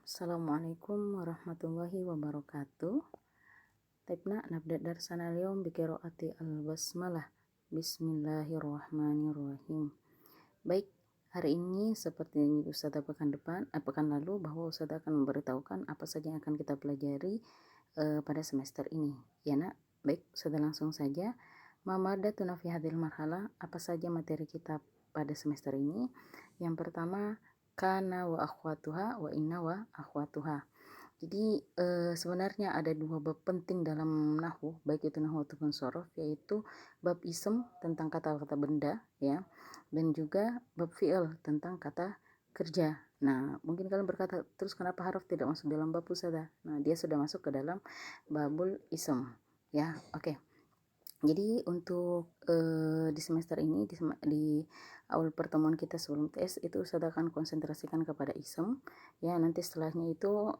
Assalamualaikum warahmatullahi wabarakatuh. Taibna nabda darsana al-yawm biqiraati al-basmalah. Bismillahirrahmanirrahim. Baik, hari ini seperti Ustazah pekan lalu bahwa Ustazah akan memberitahukan apa saja yang akan kita pelajari pada semester ini. Ya nak, baik, Ustazah langsung saja. Mamadatuna fi hadhil marhala, apa saja materi kita pada semester ini? Yang pertama, kana wa akhwatuha wa inna wa akhwatuha. Jadi sebenarnya ada dua bab penting dalam nahwu, baik itu nahwu ataupun sorof, yaitu bab ism tentang kata-kata benda, ya, dan juga bab fi'il tentang kata kerja. Nah, mungkin kalian berkata, terus kenapa harf tidak masuk dalam bab Ustazah? Nah, dia sudah masuk ke dalam babul ism, ya. Oke. Jadi untuk di semester ini di awal pertemuan kita sebelum tes itu saya akan konsentrasikan kepada ism, ya. Nanti setelahnya itu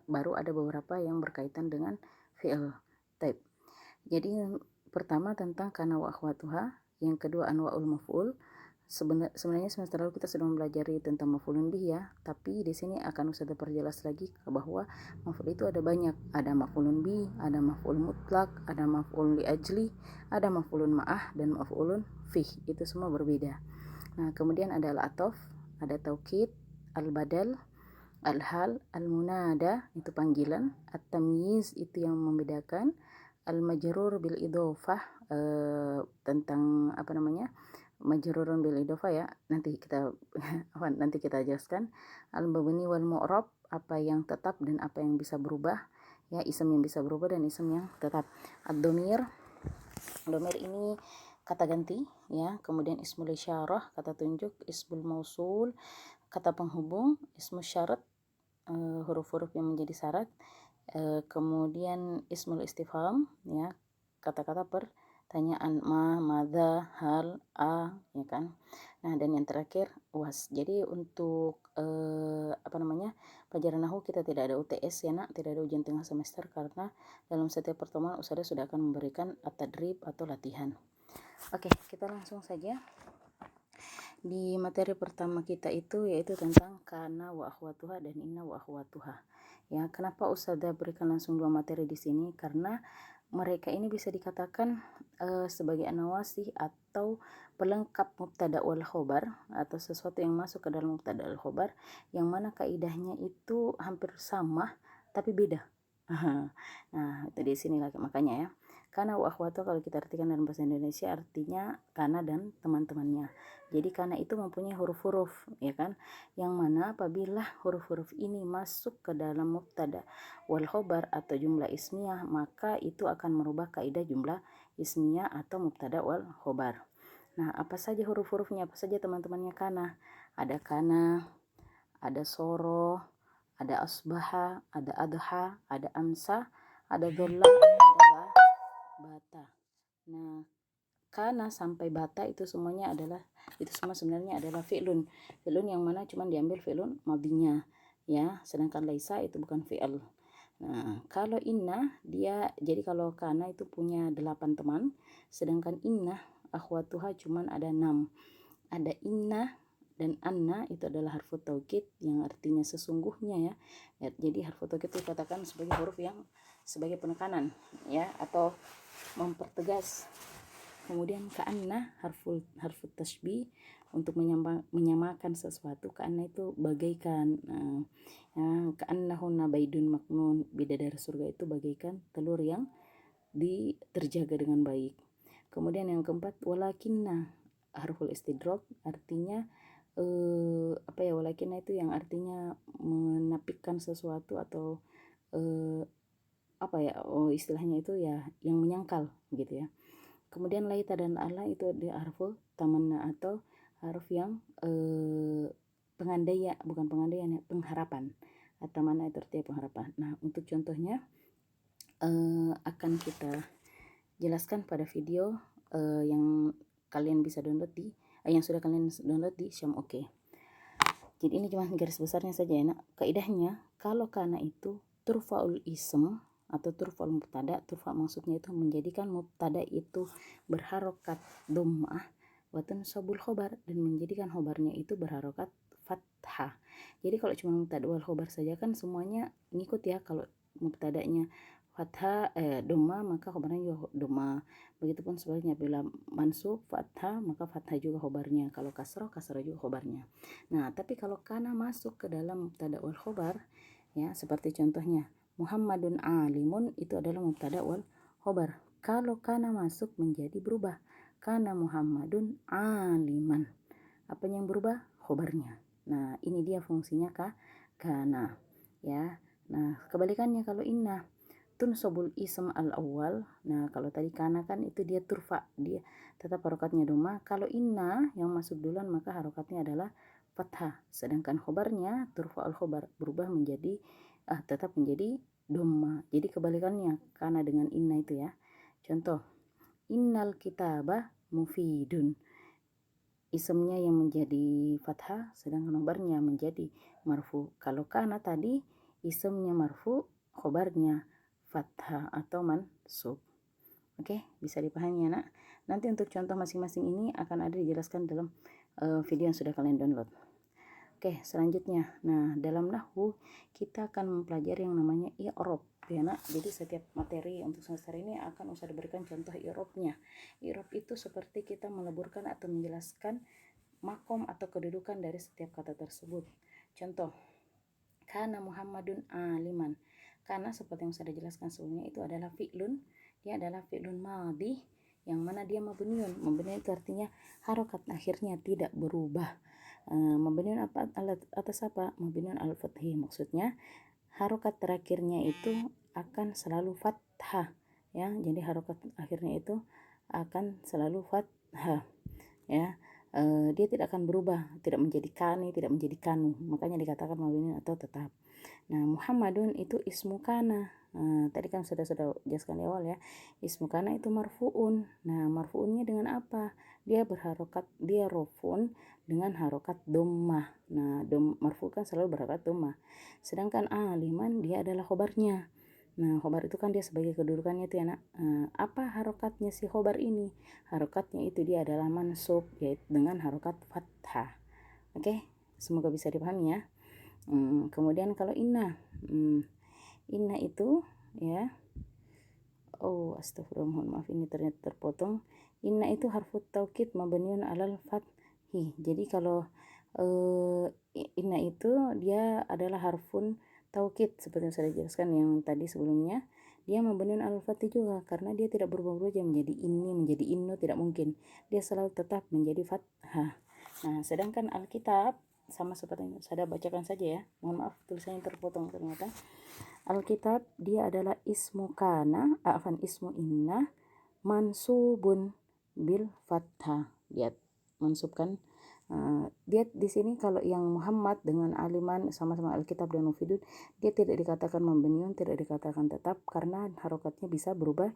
baru ada beberapa yang berkaitan dengan fi'il type. Jadi yang pertama tentang kana wa akhwatuha, yang kedua anwaul maf'ul. Sebenarnya semester lalu kita sudah mempelajari tentang maf'ulun bih, ya, tapi di sini akan Ustazah perjelas lagi bahwa maf'ul itu ada banyak, ada maf'ulun bih, ada maf'ul mutlak, ada maf'ul li ajli, ada maf'ulun ma'ah, dan maf'ulun fih. Itu semua berbeda. Nah, kemudian ada al-atof, ada taukid, al-badal, al-hal, al-munada itu panggilan, at-tamyiz itu yang membedakan, al-majrur bil idhofah tentang apa namanya? Majrurun bil idhofah, ya. Nanti kita jelaskan. Al-mabni wal mu'rab, apa yang tetap dan apa yang bisa berubah, ya, ism yang bisa berubah dan ism yang tetap. Ad-dhamir, dhamir ini kata ganti, ya. Kemudian ismul isyarah, kata tunjuk, ismul mausul, kata penghubung, ismul syarat, huruf-huruf yang menjadi syarat, kemudian ismul istifham, ya, kata-kata pertanyaan, madza, hal, ya kan. Nah, dan yang terakhir was. Jadi untuk pelajaran nahwu kita tidak ada UTS, ya nak, tidak ada ujian tengah semester karena dalam setiap pertemuan Ustazah sudah akan memberikan at-tadrib atau latihan. Oke, kita langsung saja. Di materi pertama kita itu yaitu tentang kana wa akhwatuha dan inna wa akhwatuha. Ya, kenapa Ustazah berikan langsung dua materi di sini? Karena mereka ini bisa dikatakan sebagai anawasih atau pelengkap mubtada wal khobar, atau sesuatu yang masuk ke dalam mubtada wal khobar yang mana kaidahnya itu hampir sama tapi beda. Nah, itu di sini lagi makanya, ya. Kana wa akhwatu kalau kita artikan dalam bahasa Indonesia artinya kana dan teman-temannya. Jadi kana itu mempunyai huruf-huruf, ya kan? Yang mana apabila huruf-huruf ini masuk ke dalam mubtada wal khobar atau jumlah ismiyah, maka itu akan merubah kaidah jumlah ismiyah atau mubtada wal khobar. Nah, apa saja huruf-hurufnya? Apa saja teman-temannya kana? Ada kana, ada soro, ada asbaha, ada adha, ada amsa, ada dholla, ada bata. Nah, kana sampai bata itu semua sebenarnya adalah fi'lun yang mana cuma diambil fi'lun madinya, ya, sedangkan laisa itu bukan fi'il. Nah, kalau inna jadi kalau kana itu punya 8 teman, sedangkan inna akhwatuha cuma ada 6. Ada inna dan anna itu adalah harfu taukid yang artinya sesungguhnya, ya. Jadi harfu taukid itu dikatakan sebagai huruf yang sebagai penekanan, ya, atau mempertegas. Kemudian ka'anna harfu tasbih untuk menyamakan sesuatu. Ka'anna itu bagaikan, ka'annahunna baidun maknun, bidadari surga itu bagaikan telur yang terjaga dengan baik. Kemudian yang keempat walakinna harful istidrak, artinya walakinna itu yang artinya menapikan sesuatu atau istilahnya itu ya yang menyangkal gitu, ya. Kemudian laita dan ala itu ada harful tamanna atau haruf yang pengharapan. Tamanna itu artinya pengharapan. Nah, untuk contohnya akan kita jelaskan pada video yang kalian bisa download yang sudah kalian download di Syam Oke. Jadi ini cuma garis besarnya saja, ya. Nah, kaidahnya kalau kana itu turfa'ul ism atau turfa'ul mubtada. Turfa maksudnya itu menjadikan mubtada itu berharokat dhammah wa tansabul khobar, dan menjadikan khobarnya itu berharokat fathah. Jadi kalau cuma mubtada wal khobar saja kan semuanya ngikut ya. Kalau mubtadanya fathah doma maka khobarnya juga doma. Begitupun sebaliknya bila mansub fathah maka fathah juga khobarnya. Kalau kasroh juga khobarnya. Nah, tapi kalau kana masuk ke dalam mubtada wal khobar ya, seperti contohnya Muhammadun alimun, itu adalah mubtada wal khobar. Kalau kana masuk menjadi berubah, kana Muhammadun aliman. Apa yang berubah? Khobarnya. Nah, ini dia fungsinya kana ya. Nah, kebalikannya kalau inna tunsobul ism al awal. Nah, kalau tadi kana kan itu dia turfa, dia tetap harokatnya doma. Kalau inna yang masuk duluan maka harokatnya adalah fathah. Sedangkan khobarnya turfa al khobar, berubah menjadi tetap menjadi doma. Jadi kebalikannya kana dengan inna itu ya. Contoh, innal kitabah mufidun. Isemnya yang menjadi fathah sedangkan khobarnya menjadi marfu. Kalau kana tadi isemnya marfu, khobarnya fathah atau mansub. Oke, bisa dipahami ya nak. Nanti untuk contoh masing-masing ini akan ada dijelaskan dalam video yang sudah kalian download. Oke, selanjutnya. Nah, dalam nahwu kita akan mempelajari yang namanya i'rab ya nak. Jadi setiap materi untuk semester ini akan usah diberikan contoh i'rabnya. I'rab itu seperti kita meleburkan atau menjelaskan makom atau kedudukan dari setiap kata tersebut. Contoh, kana Muhammadun aliman. Kana seperti yang sudah dijelaskan sebelumnya itu adalah fi'lun. Dia adalah fi'lun madhi yang mana dia mabniun. Mabniun itu artinya harokat akhirnya tidak berubah. Mabniun apa atas apa? Mabniun al-fathi, maksudnya harokat terakhirnya itu akan selalu fathah ya. Jadi harokat akhirnya itu akan selalu fathah ya. Dia tidak akan berubah, tidak menjadi kani, tidak menjadi kanu, makanya dikatakan mabniun atau tetap. Nah, Muhammadun itu ismu kana. Tadi kan sudah jelaskan di awal ya. Ismu kana itu marfuun. Nah, marfuunnya dengan apa? Dia berharokat, dia rofun dengan harokat dhammah. Nah, marfu kan selalu berharokat dhammah. Sedangkan aliman dia adalah khobarnya. Nah, khobar itu kan dia sebagai kedudukannya itu ya nak. Apa harokatnya si khobar ini? Harokatnya itu dia adalah mansub, yaitu dengan harokat fathah. Oke, semoga bisa dipahami ya. Kemudian kalau inna, inna itu ya, astagfirullah, mohon maaf ini ternyata terpotong. Inna itu harfu taukid mabniun alal fathi. Jadi kalau inna itu dia adalah harfun taukid seperti yang saya jelaskan yang tadi sebelumnya. Dia mabniun alal fathi juga karena dia tidak berubah-ubah menjadi ini, menjadi innu, tidak mungkin. Dia selalu tetap menjadi fathah. Nah, sedangkan Alkitab sama seperti yang saya bacakan saja ya. Mohon maaf tulisannya terpotong ternyata. Alkitab dia adalah ismu kana, ismu inna mansubun bil fathah. Lihat mansubkan. Dia di sini kalau yang Muhammad dengan aliman sama-sama Alkitab dan mufidun, dia tidak dikatakan mabniun, tidak dikatakan tetap karena harokatnya bisa berubah.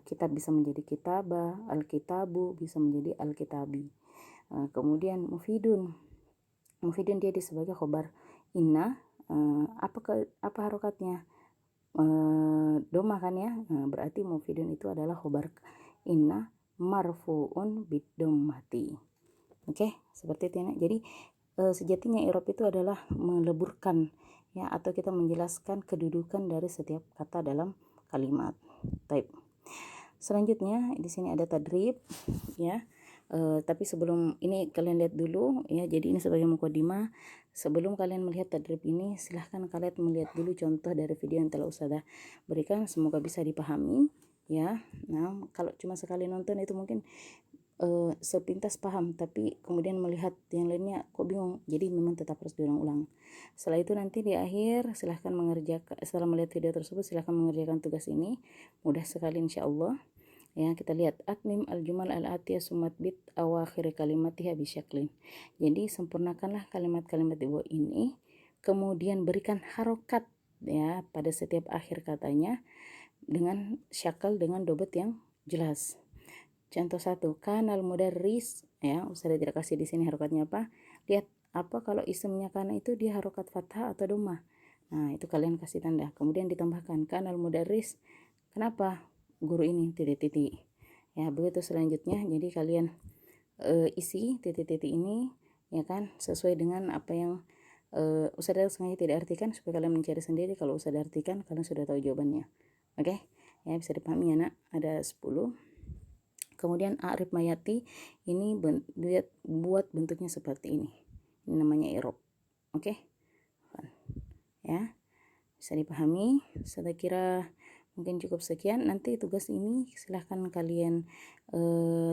Kitab bisa menjadi kitabah, alkitabu bisa menjadi alkitabi. Kemudian mufidun dia sebagai khobar inna. Apa harokatnya? Doma kan ya. Berarti mufidun itu adalah khobar inna marfuun bid-dhammati. Oke, seperti itu ya. Jadi sejatinya i'rab itu adalah meleburkan ya, atau kita menjelaskan kedudukan dari setiap kata dalam kalimat. Baik. Selanjutnya di sini ada tadrib ya. Tapi sebelum ini kalian lihat dulu ya. Jadi ini sebagai mukadimah. Sebelum kalian melihat tadrib ini, silahkan kalian melihat dulu contoh dari video yang telah Ustazah berikan. Semoga bisa dipahami ya. Nah, kalau cuma sekali nonton itu mungkin sepintas paham, tapi kemudian melihat yang lainnya kok bingung, jadi memang tetap harus diulang-ulang. Setelah itu nanti di akhir silahkan mengerjakan, setelah melihat video tersebut silahkan mengerjakan tugas ini, mudah sekali insyaallah ya. Kita lihat atmim al-jumal al-atiyah sumat bit awakhir kalimatiha bisyaklin. Jadi sempurnakanlah kalimat-kalimat di bawah ini, kemudian berikan harokat ya pada setiap akhir katanya dengan syakal, dengan dobet yang jelas. Contoh 1, kanal mudarris ya, saya tidak kasih di sini harokatnya apa. Lihat apa kalau isimnya kana itu dia harokat fathah atau dhammah. Nah, itu kalian kasih tanda. Kemudian ditambahkan kanal mudarris. Kenapa guru ini titik-titik. Ya, begitu selanjutnya. Jadi kalian isi titik-titik ini ya kan, sesuai dengan apa yang Ustazah sengaja tidak artikan supaya kalian mencari sendiri. Kalau Ustazah artikan kalian sudah tahu jawabannya. Oke, ya bisa dipahami ya nak. Ada 10. Kemudian Arif Mayati ini buat bentuknya seperti ini. Ini namanya i'rab. Oke. Ya. Bisa dipahami. Saya kira mungkin cukup sekian. Nanti tugas ini silahkan kalian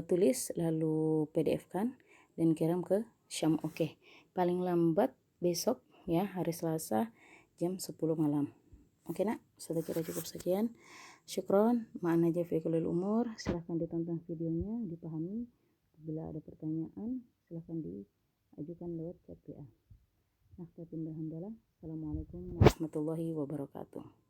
tulis lalu PDF-kan dan kirim ke Syam. Oke. Paling lambat besok ya, hari Selasa jam 10 malam. Oke nak, saya kira cukup sekian. Syukron, ma'ana jafiqulil umur. Silahkan ditonton videonya, dipahami. Bila ada pertanyaan, silahkan diajukan lewat chat WA. Nah, Assalamualaikum warahmatullahi wabarakatuh.